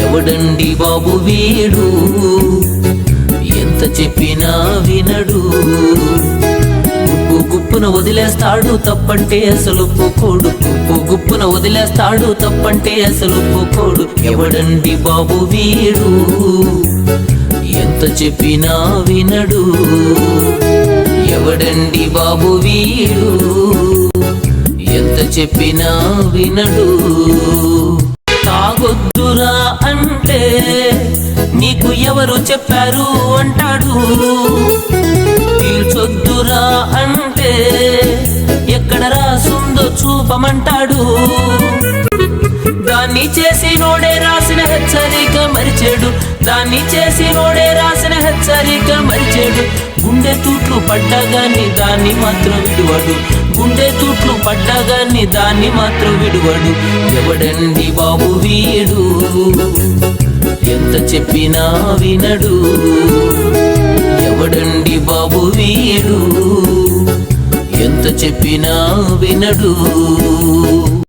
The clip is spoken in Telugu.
ఎవడండి బాబు వీడు, ఎంత చెప్పినా వినడు. గుప్పున వదిలేస్తాడు, తప్పంటే అసలు ఒప్పుకోడు. గుప్పున వదిలేస్తాడు, తప్పంటే అసలు ఒప్పుకోడు. ఎవడండి బాబు వీడు, ఎంత చెప్పినా వినడు. ఎవడండి బాబు వీడు, ఎంత చెప్పినా వినడు. తాగొద్దురా అంటే నీకు ఎవరు చెప్పారు అంటాడు. పీల్చొద్దురా అంటే ఎక్కడ రాసుందో చూపమంటాడు. దాన్ని చేసి నోడే రాసిన హెచ్చరిక మరిచేడు. దాన్ని చేసి నోడే రాసిన హెచ్చరిక మరిచేడు. గుండె తూట్లు పడ్డగాని దాన్ని మాత్రం విడువడు. గుండె తూట్లు పడ్డగాని దాన్ని మాత్రం విడువడు. ఎవడండి బాబు వీడు, ఎంత చెప్పినా వినడు. ఎవడండి బాబు వీడు, ఎంత చెప్పినా వినడు.